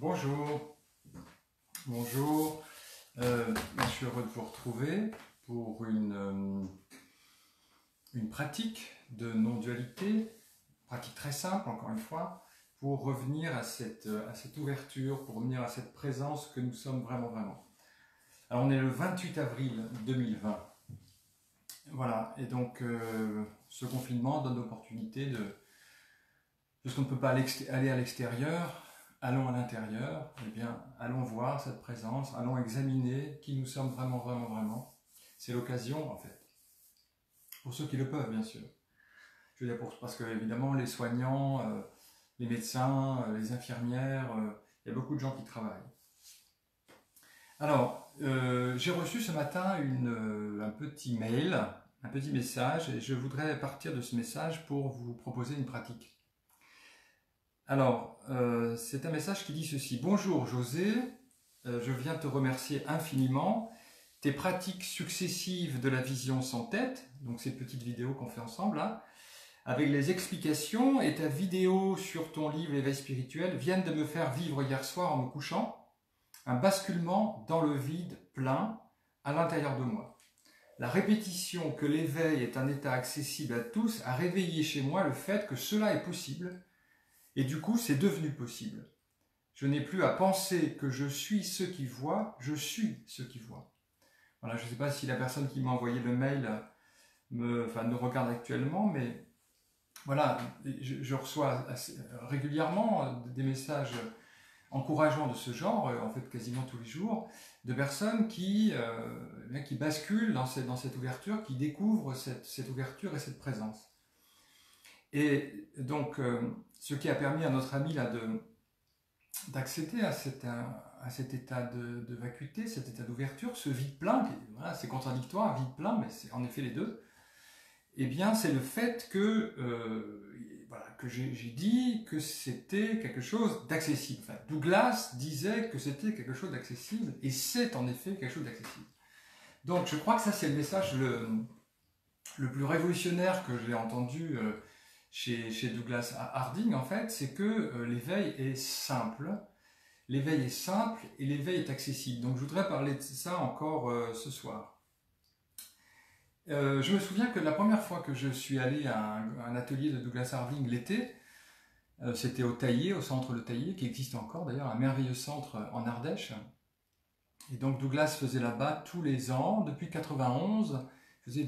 Bonjour, bonjour. Je suis heureux de vous retrouver pour une pratique de non-dualité, pratique très simple encore une fois, pour revenir à cette ouverture, pour revenir à cette présence que nous sommes vraiment. Alors on est le 28 avril 2020. Voilà, et donc ce confinement donne l'opportunité puisqu'on ne peut pas aller à l'extérieur, allons à l'intérieur, eh bien, allons voir cette présence, allons examiner qui nous sommes vraiment. C'est l'occasion, en fait. Pour ceux qui le peuvent, bien sûr. Je veux dire, parce que, évidemment, les soignants, les médecins, les infirmières, il y a beaucoup de gens qui travaillent. Alors, j'ai reçu ce matin un petit mail, un petit message, et je voudrais partir de ce message pour vous proposer une pratique. Alors, c'est un message qui dit ceci. Bonjour José, je viens te remercier infiniment. Tes pratiques successives de la vision sans tête, donc ces petites vidéos qu'on fait ensemble, là, avec les explications et ta vidéo sur ton livre L'éveil spirituel viennent de me faire vivre hier soir en me couchant un basculement dans le vide plein à l'intérieur de moi. La répétition que l'éveil est un état accessible à tous a réveillé chez moi le fait que cela est possible. Et du coup, c'est devenu possible. Je n'ai plus à penser que je suis ce qui voit, je suis ce qui voit. Voilà, je ne sais pas si la personne qui m'a envoyé le mail nous regarde actuellement, mais voilà, je reçois régulièrement des messages encourageants de ce genre, en fait quasiment tous les jours, de personnes qui basculent dans cette ouverture, qui découvrent cette ouverture et cette présence. Et donc, ce qui a permis à notre ami là d'accéder à cet état de vacuité, cet état d'ouverture, ce vide plein, voilà, c'est contradictoire, vide plein, mais c'est en effet les deux, eh bien c'est le fait que j'ai dit que c'était quelque chose d'accessible. Enfin, Douglas disait que c'était quelque chose d'accessible, et c'est en effet quelque chose d'accessible. Donc je crois que ça c'est le message le plus révolutionnaire que j'ai entendu chez Douglas Harding, en fait, c'est que l'éveil est simple. L'éveil est simple et l'éveil est accessible. Donc je voudrais parler de ça encore ce soir. Je me souviens que la première fois que je suis allé à un atelier de Douglas Harding l'été, c'était au Taillé, au centre Le Taillé, qui existe encore d'ailleurs, un merveilleux centre en Ardèche. Et donc Douglas faisait là-bas tous les ans, depuis 91, il faisait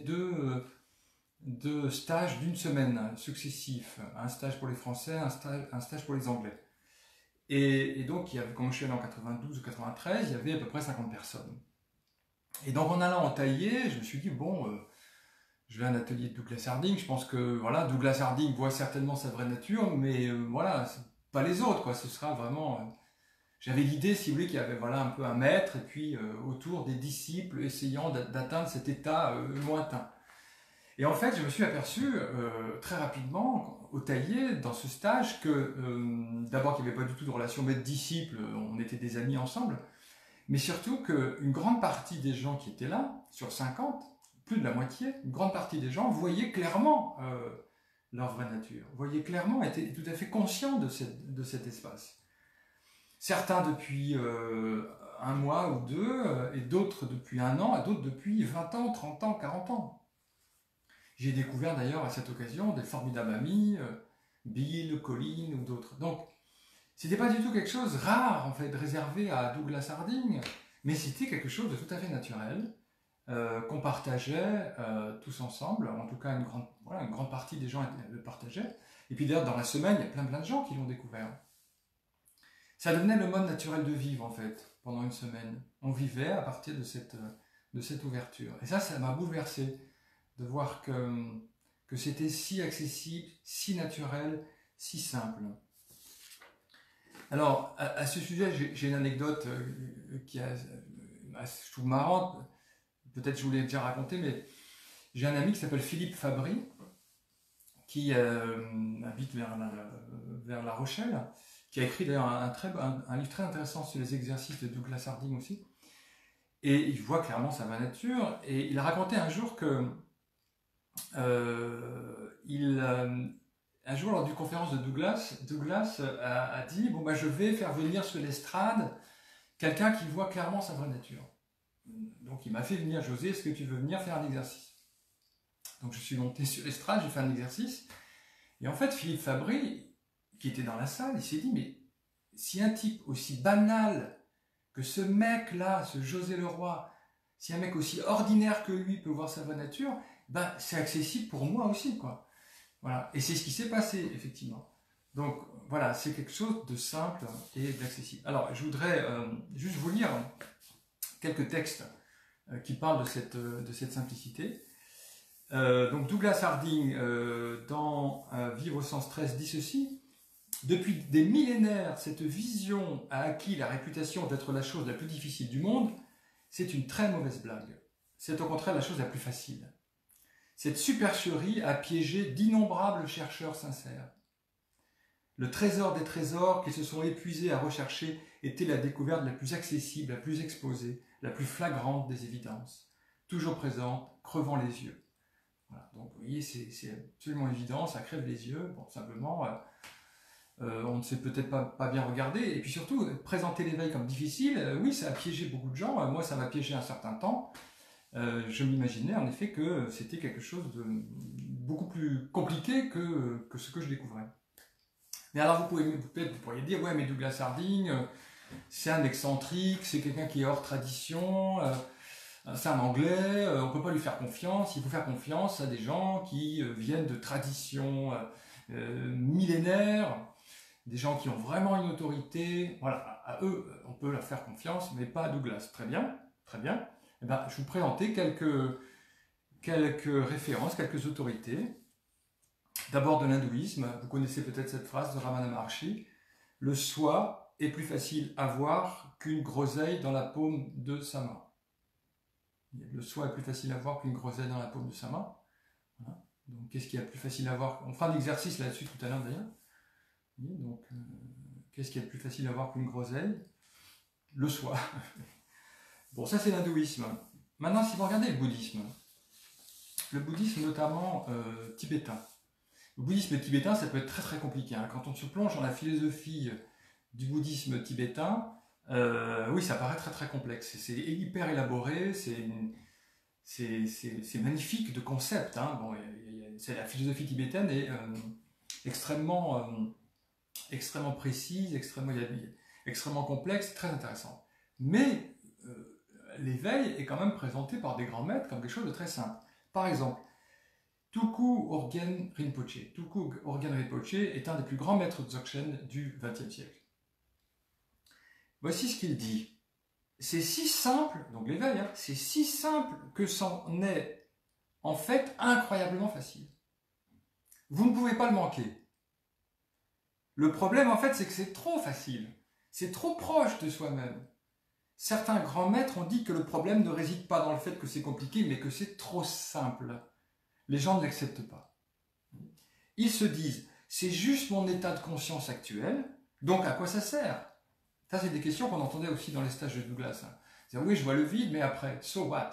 deux stages d'une semaine successifs, un stage pour les Français, un stage pour les Anglais. Et donc, comme je suis allé en 92 ou 93, il y avait à peu près 50 personnes. Et donc, en allant en Taillé, je me suis dit, bon, je vais à un atelier de Douglas Harding, je pense que voilà, Douglas Harding voit certainement sa vraie nature, mais voilà, pas les autres, quoi. Ce sera vraiment... j'avais l'idée, si vous voulez, qu'il y avait voilà, un peu un maître, et puis autour des disciples essayant d'atteindre cet état lointain. Et en fait, je me suis aperçu très rapidement, au Taillé, dans ce stage, que d'abord qu'il n'y avait pas du tout de relation maître-disciple, on était des amis ensemble, mais surtout qu'une grande partie des gens qui étaient là, sur 50, plus de la moitié, une grande partie des gens voyaient clairement leur vraie nature, voyaient clairement, étaient tout à fait conscients de cet espace. Certains depuis un mois ou deux, et d'autres depuis un an, et d'autres depuis 20 ans, 30 ans, 40 ans. J'ai découvert d'ailleurs à cette occasion des formidables amis, Bill, Colin ou d'autres. Donc, c'était pas du tout quelque chose rare, en fait, réservé à Douglas Harding, mais c'était quelque chose de tout à fait naturel, qu'on partageait tous ensemble, en tout cas une grande partie des gens le partageaient. Et puis d'ailleurs, dans la semaine, il y a plein de gens qui l'ont découvert. Ça devenait le mode naturel de vivre, en fait, pendant une semaine. On vivait à partir de cette ouverture. Et ça m'a bouleversé de voir que c'était si accessible, si naturel, si simple. Alors, à ce sujet, j'ai une anecdote je trouve marrante, peut-être je vous l'ai déjà raconté, mais j'ai un ami qui s'appelle Philippe Fabry, qui habite vers La Rochelle, qui a écrit d'ailleurs un livre très intéressant sur les exercices de Douglas Harding aussi, et il voit clairement sa vraie nature, et il a raconté un jour que un un jour, lors d'une conférence de Douglas a dit, bon, bah, je vais faire venir sur l'estrade quelqu'un qui voit clairement sa vraie nature. Donc il m'a fait venir, José, est-ce que tu veux venir faire un exercice? Donc je suis monté sur l'estrade, j'ai fait un exercice, et en fait Philippe Fabry, qui était dans la salle, il s'est dit, mais si un type aussi banal que ce mec-là, ce José Leroy, si un mec aussi ordinaire que lui peut voir sa vraie nature, ben, c'est accessible pour moi aussi, quoi. Voilà. Et c'est ce qui s'est passé, effectivement. Donc, voilà, c'est quelque chose de simple et d'accessible. Alors, je voudrais juste vous lire quelques textes qui parlent de cette simplicité. Donc, Douglas Harding, dans Vivre au sens 13, dit ceci. Depuis des millénaires, cette vision a acquis la réputation d'être la chose la plus difficile du monde. C'est une très mauvaise blague. C'est au contraire la chose la plus facile. Cette supercherie a piégé d'innombrables chercheurs sincères. Le trésor des trésors qui se sont épuisés à rechercher était la découverte la plus accessible, la plus exposée, la plus flagrante des évidences, toujours présente, crevant les yeux. Voilà. Donc vous voyez, c'est absolument évident, ça crève les yeux. Bon, simplement, on ne sait peut-être pas bien regarder. Et puis surtout, présenter l'éveil comme difficile, oui, ça a piégé beaucoup de gens. Moi, ça m'a piégé un certain temps. Je m'imaginais en effet que c'était quelque chose de beaucoup plus compliqué que ce que je découvrais. Mais alors vous pourriez dire, ouais, mais Douglas Harding, c'est un excentrique, c'est quelqu'un qui est hors tradition, c'est un anglais, on ne peut pas lui faire confiance, il faut faire confiance à des gens qui viennent de traditions millénaires, des gens qui ont vraiment une autorité, voilà, à eux, on peut leur faire confiance, mais pas à Douglas. Très bien, très bien. Eh ben, je vais vous présenter quelques références, quelques autorités. D'abord de l'hindouisme, vous connaissez peut-être cette phrase de Ramana Maharshi, « Le soi est plus facile à voir qu'une groseille dans la paume de sa main ». Le soi est plus facile à voir qu'une groseille dans la paume de sa main. Voilà. Donc qu'est-ce qui est plus facile à voir? On fera un exercice là-dessus tout à l'heure d'ailleurs. Donc qu'est-ce qui est plus facile à voir qu'une groseille? Le soi. Bon, ça c'est l'hindouisme. Maintenant, si vous regardez le bouddhisme notamment tibétain. Le bouddhisme tibétain, ça peut être très très compliqué. Hein. Quand on se plonge dans la philosophie du bouddhisme tibétain, oui, ça paraît très très complexe. C'est hyper élaboré, c'est magnifique de concept. Hein. Bon, la philosophie tibétaine est extrêmement précise, extrêmement complexe, très intéressante. Mais l'éveil est quand même présenté par des grands maîtres comme quelque chose de très simple. Par exemple, Tulku Urgyen Rinpoche. Tulku Urgyen Rinpoche est un des plus grands maîtres Dzogchen du XXe siècle. Voici ce qu'il dit. C'est si simple, donc l'éveil, hein, c'est si simple que c'en est en fait incroyablement facile. Vous ne pouvez pas le manquer. Le problème en fait, c'est que c'est trop facile. C'est trop proche de soi-même. Certains grands maîtres ont dit que le problème ne réside pas dans le fait que c'est compliqué, mais que c'est trop simple. Les gens ne l'acceptent pas. Ils se disent, c'est juste mon état de conscience actuel, donc à quoi ça sert? Ça, c'est des questions qu'on entendait aussi dans les stages de Douglas. C'est-à-dire, oui, je vois le vide, mais après, so what?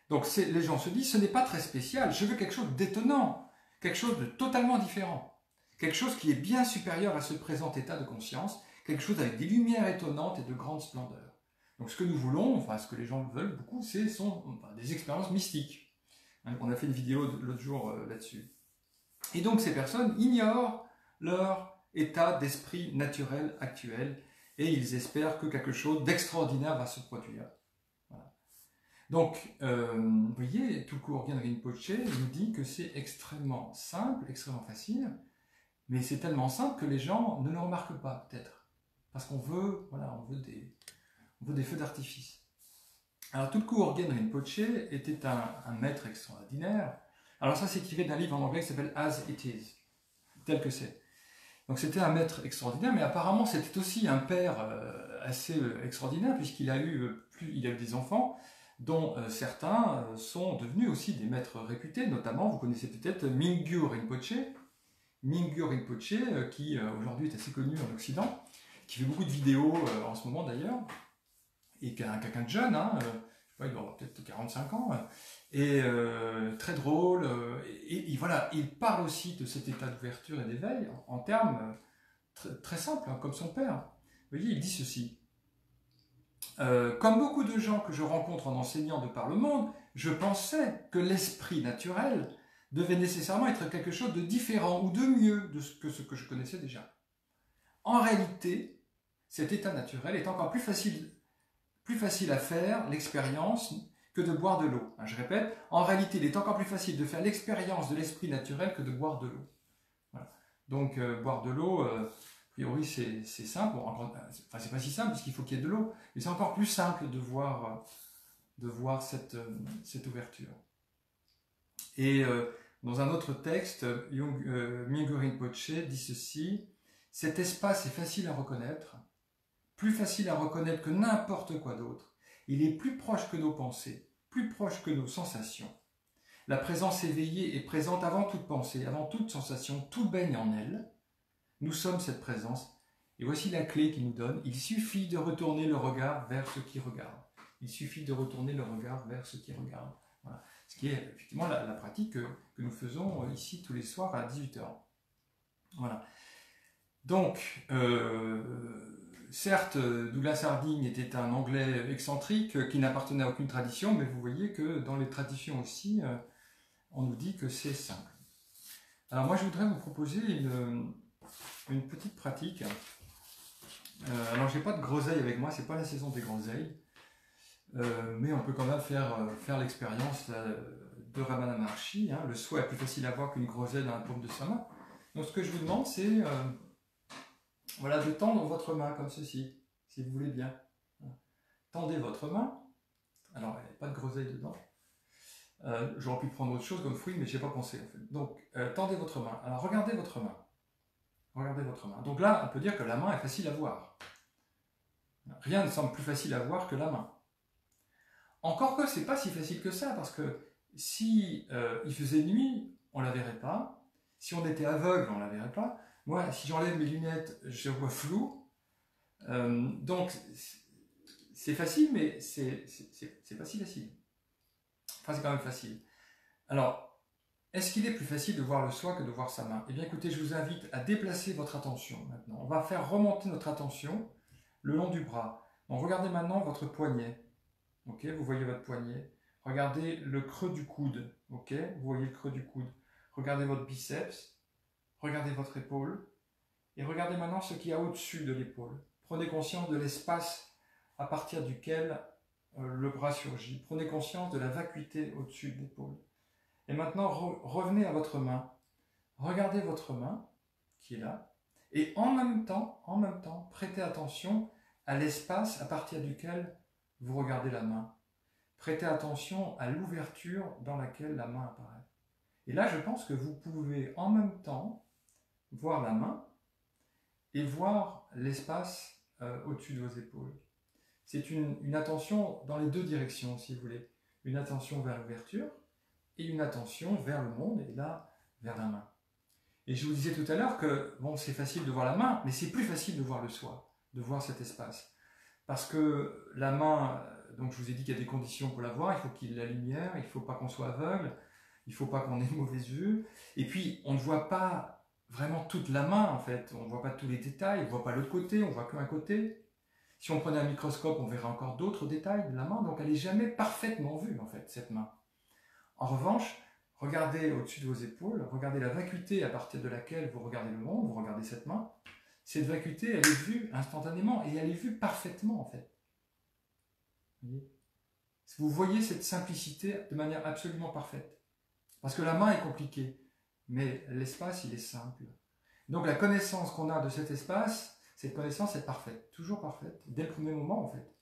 Donc les gens se disent, ce n'est pas très spécial, je veux quelque chose d'étonnant, quelque chose de totalement différent, quelque chose qui est bien supérieur à ce présent état de conscience, quelque chose avec des lumières étonnantes et de grandes splendeurs. Donc ce que nous voulons, enfin ce que les gens veulent beaucoup, sont des expériences mystiques. On a fait une vidéo l'autre jour là-dessus. Et donc ces personnes ignorent leur état d'esprit naturel actuel et ils espèrent que quelque chose d'extraordinaire va se produire. Voilà. Donc, vous voyez, Tulku Urgyen Rinpoche nous dit que c'est extrêmement simple, extrêmement facile, mais c'est tellement simple que les gens ne le remarquent pas, peut-être. Parce qu'on veut, voilà, on veut des feux d'artifice. Alors, Tulku Urgyen Rinpoche était un maître extraordinaire. Alors ça, c'est tiré d'un livre en anglais qui s'appelle As It Is, tel que c'est. Donc c'était un maître extraordinaire, mais apparemment c'était aussi un père assez extraordinaire, puisqu'il a eu des enfants, dont certains sont devenus aussi des maîtres réputés, notamment, vous connaissez peut-être Mingyur Rinpoche, qui aujourd'hui est assez connu en Occident, qui fait beaucoup de vidéos en ce moment d'ailleurs, et quelqu'un de jeune, hein, je sais pas, il doit avoir peut-être 45 ans, et très drôle. Et voilà, il parle aussi de cet état d'ouverture et d'éveil en termes très simples, hein, comme son père. Vous voyez, il dit ceci. Comme beaucoup de gens que je rencontre en enseignant de par le monde, je pensais que l'esprit naturel devait nécessairement être quelque chose de différent ou de mieux que ce que je connaissais déjà. En réalité, cet état naturel est encore plus facile à faire l'expérience que de boire de l'eau. Je répète, en réalité, il est encore plus facile de faire l'expérience de l'esprit naturel que de boire de l'eau. Voilà. Donc, boire de l'eau, a priori, c'est simple. Enfin, c'est pas si simple, puisqu'il faut qu'il y ait de l'eau, mais c'est encore plus simple de voir cette ouverture. Et dans un autre texte, Mingyur Rinpoche dit ceci: cet espace est facile à reconnaître, plus facile à reconnaître que n'importe quoi d'autre. Il est plus proche que nos pensées, plus proche que nos sensations. La présence éveillée est présente avant toute pensée, avant toute sensation, tout baigne en elle. Nous sommes cette présence, et voici la clé qu'il nous donne. Il suffit de retourner le regard vers ce qui regarde. Il suffit de retourner le regard vers ce qui regarde. Voilà. Ce qui est effectivement la pratique que nous faisons ici tous les soirs à 18h. Voilà. Donc, certes, Douglas Harding était un Anglais excentrique qui n'appartenait à aucune tradition, mais vous voyez que dans les traditions aussi, on nous dit que c'est simple. Alors moi, je voudrais vous proposer une petite pratique. Alors, j'ai pas de groseille avec moi, c'est pas la saison des groseilles, mais on peut quand même faire l'expérience de Ramana Maharshi. Hein. Le soi est plus facile à voir qu'une groseille dans la paume de sa main. Donc, ce que je vous demande, c'est voilà, de tendre votre main comme ceci, si vous voulez bien. Tendez votre main. Alors, il n'y a pas de groseille dedans. J'aurais pu prendre autre chose comme fruit, mais je n'y ai pas pensé en fait. Donc, tendez votre main. Alors, regardez votre main. Regardez votre main. Donc là, on peut dire que la main est facile à voir. Rien ne semble plus facile à voir que la main. Encore que ce n'est pas si facile que ça, parce que si il faisait nuit, on ne la verrait pas. Si on était aveugle, on ne la verrait pas. Moi, si j'enlève mes lunettes, je vois flou. Donc, c'est facile, mais c'est pas si facile. Enfin, c'est quand même facile. Alors, est-ce qu'il est plus facile de voir le soi que de voir sa main? Eh bien, écoutez, je vous invite à déplacer votre attention maintenant. On va faire remonter notre attention le long du bras. Donc, regardez maintenant votre poignet. Ok, vous voyez votre poignet. Regardez le creux du coude. Ok, vous voyez le creux du coude. Regardez votre biceps. Regardez votre épaule. Et regardez maintenant ce qu'il y a au-dessus de l'épaule. Prenez conscience de l'espace à partir duquel le bras surgit. Prenez conscience de la vacuité au-dessus de l'épaule. Et maintenant, revenez à votre main. Regardez votre main, qui est là. Et en même temps, prêtez attention à l'espace à partir duquel vous regardez la main. Prêtez attention à l'ouverture dans laquelle la main apparaît. Et là, je pense que vous pouvez en même temps voir la main et voir l'espace au-dessus de vos épaules. C'est une attention dans les deux directions, si vous voulez. Une attention vers l'ouverture et une attention vers le monde, et là, vers la main. Et je vous disais tout à l'heure que, bon, c'est facile de voir la main, mais c'est plus facile de voir le soi, de voir cet espace. Parce que la main, donc je vous ai dit qu'il y a des conditions pour la voir, il faut qu'il y ait de la lumière, il ne faut pas qu'on soit aveugle, il ne faut pas qu'on ait une mauvaise vue, et puis on ne voit pas vraiment toute la main en fait, on ne voit pas tous les détails, on ne voit pas l'autre côté, on ne voit qu'un côté. Si on prenait un microscope, on verrait encore d'autres détails de la main, donc elle n'est jamais parfaitement vue en fait, cette main. En revanche, regardez au-dessus de vos épaules, regardez la vacuité à partir de laquelle vous regardez le monde, vous regardez cette main. Cette vacuité, elle est vue instantanément et elle est vue parfaitement en fait. Vous voyez cette simplicité de manière absolument parfaite. Parce que la main est compliquée, mais l'espace, il est simple. Donc la connaissance qu'on a de cet espace, cette connaissance est parfaite, toujours parfaite, dès le premier moment en fait.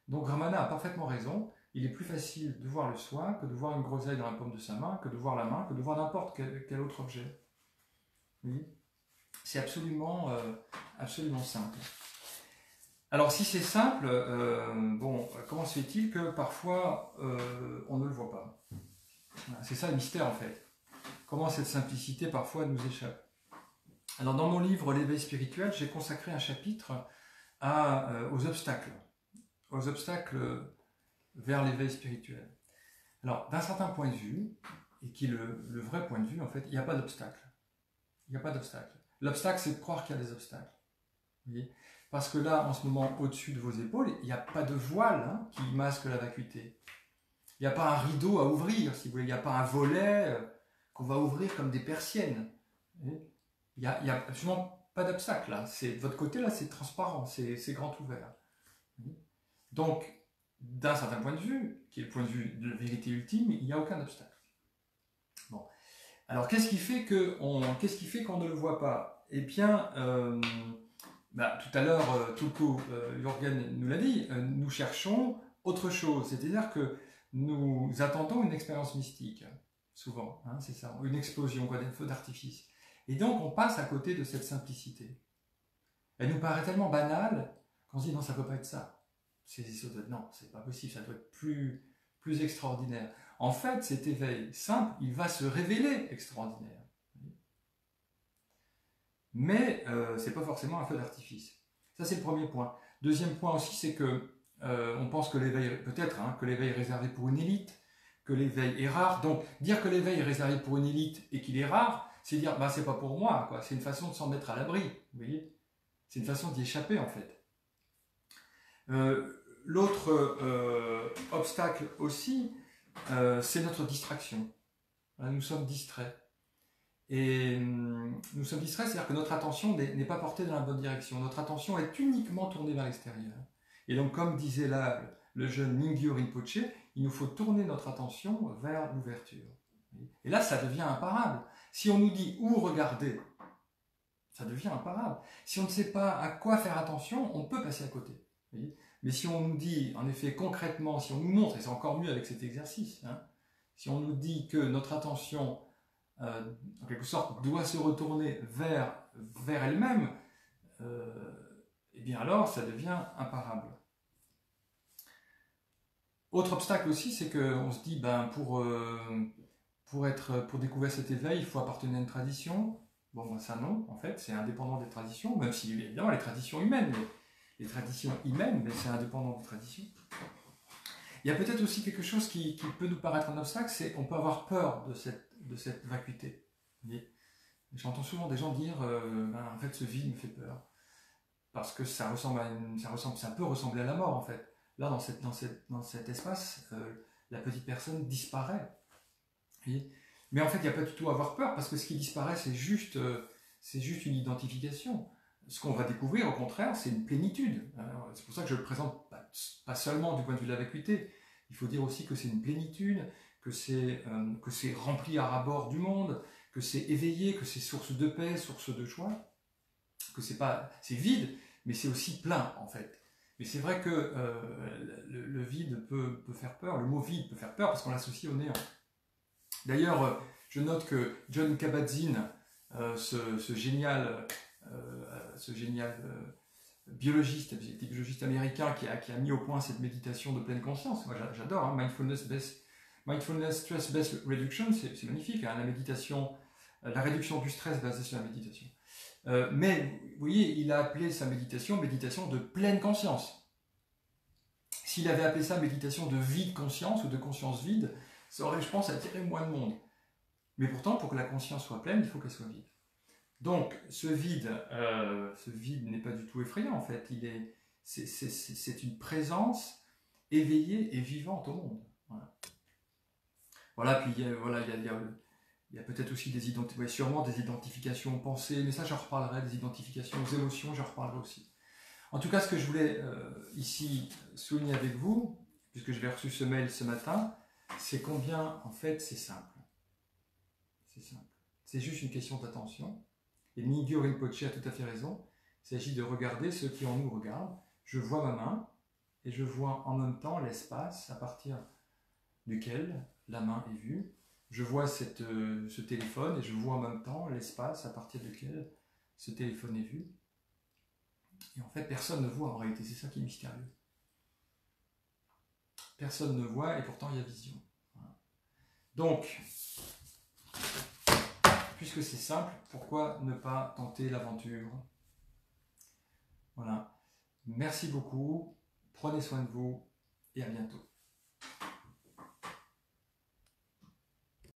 Donc Ramana a parfaitement raison. Il est plus facile de voir le soi que de voir une groseille dans la paume de sa main, que de voir la main, que de voir n'importe quel autre objet. Oui. C'est absolument simple. Alors si c'est simple, bon, comment se fait-il que parfois on ne le voit pas? Voilà, c'est ça le mystère en fait. Comment cette simplicité parfois nous échappe? Alors dans mon livre L'éveil spirituel, j'ai consacré un chapitre aux obstacles vers l'éveil spirituel. Alors, d'un certain point de vue, et qui est le vrai point de vue, en fait, il n'y a pas d'obstacle. Il n'y a pas d'obstacle. L'obstacle, c'est de croire qu'il y a des obstacles. Vous voyez, parce que là, en ce moment, au-dessus de vos épaules, il n'y a pas de voile hein, qui masque la vacuité. Il n'y a pas un rideau à ouvrir, si vous voulez. Il n'y a pas un volet qu'on va ouvrir comme des persiennes. Il n'y a absolument pas d'obstacle là. De votre côté, là, c'est transparent, c'est grand ouvert. Donc, d'un certain point de vue, qui est le point de vue de la vérité ultime, il n'y a aucun obstacle. Bon. Alors, qu'est-ce qui fait qu'on ne le voit pas? Eh bien, tout à l'heure, Tulku Jürgen nous l'a dit, nous cherchons autre chose. C'est-à-dire que nous attendons une expérience mystique, souvent, hein, c'est ça, une explosion, quoi, des feux d'artifice. Et donc, on passe à côté de cette simplicité. Elle nous paraît tellement banale qu'on se dit non, ça ne peut pas être ça. Non, c'est pas possible, ça doit être plus extraordinaire. En fait, cet éveil simple, il va se révéler extraordinaire. Mais ce n'est pas forcément un feu d'artifice. Ça, c'est le premier point. Deuxième point aussi, c'est que on pense que l'éveil, peut-être, hein, que l'éveil est réservé pour une élite, que l'éveil est rare. Donc, dire que l'éveil est réservé pour une élite et qu'il est rare, c'est dire, bah, c'est pas pour moi, quoi. C'est une façon de s'en mettre à l'abri, vous voyez. C'est une façon d'y échapper, en fait. L'autre obstacle aussi, c'est notre distraction. Nous sommes distraits. Et nous sommes distraits, c'est-à-dire que notre attention n'est pas portée dans la bonne direction. Notre attention est uniquement tournée vers l'extérieur. Et donc, comme disait là le jeune Mingyur Rinpoche, il nous faut tourner notre attention vers l'ouverture. Et là, ça devient imparable. Si on nous dit où regarder, ça devient imparable. Si on ne sait pas à quoi faire attention, on peut passer à côté. Mais si on nous dit, en effet, concrètement, si on nous montre, et c'est encore mieux avec cet exercice, hein, si on nous dit que notre attention, en quelque sorte, doit se retourner vers elle-même, et bien alors, ça devient imparable. Autre obstacle aussi, c'est qu'on se dit, ben, pour découvrir cet éveil, il faut appartenir à une tradition. Bon, ben, ça non, en fait, c'est indépendant des traditions, même si, évidemment, les traditions humaines, mais c'est indépendant des traditions. Il y a peut-être aussi quelque chose qui peut nous paraître un obstacle, c'est qu'on peut avoir peur de cette vacuité. J'entends souvent des gens dire, en fait, ce vide me fait peur. Parce que ça peut ressembler à la mort, en fait. Là, dans cet espace, la petite personne disparaît. Mais en fait, il n'y a pas du tout à avoir peur, parce que ce qui disparaît, c'est juste une identification. Ce qu'on va découvrir, au contraire, c'est une plénitude. C'est pour ça que je le présente pas seulement du point de vue de la vacuité. Il faut dire aussi que c'est une plénitude, que c'est rempli à ras-bord du monde, que c'est éveillé, que c'est source de paix, source de joie, que c'est vide, mais c'est aussi plein, en fait. Mais c'est vrai que le vide peut faire peur, le mot vide peut faire peur, parce qu'on l'associe au néant. D'ailleurs, je note que Jon Kabat-Zinn, ce génial biologiste américain qui a mis au point cette méditation de pleine conscience. Moi, j'adore, hein, Mindfulness Stress-Based Reduction, c'est magnifique, hein, la réduction du stress basée sur la méditation. Mais, vous voyez, il a appelé sa méditation de pleine conscience. S'il avait appelé ça méditation de vide conscience ou de conscience vide, ça aurait, je pense, attiré moins de monde. Mais pourtant, pour que la conscience soit pleine, il faut qu'elle soit vide. Donc, ce vide n'est pas du tout effrayant, en fait. C'est une présence éveillée et vivante au monde. Voilà, puis il y a peut-être aussi sûrement des identifications aux pensées, mais ça, j'en reparlerai, des identifications aux émotions, j'en reparlerai aussi. En tout cas, ce que je voulais ici souligner avec vous, puisque je l'ai reçu ce mail ce matin, c'est combien, en fait, c'est simple. C'est simple. C'est juste une question d'attention. Et Mingyur Rinpoche a tout à fait raison. Il s'agit de regarder ce qui en nous regarde. Je vois ma main et je vois en même temps l'espace à partir duquel la main est vue. Je vois ce téléphone et je vois en même temps l'espace à partir duquel ce téléphone est vu. Et en fait, personne ne voit en réalité. C'est ça qui est mystérieux. Personne ne voit et pourtant il y a vision. Voilà. Donc, puisque c'est simple, pourquoi ne pas tenter l'aventure? Voilà. Merci beaucoup, prenez soin de vous et à bientôt.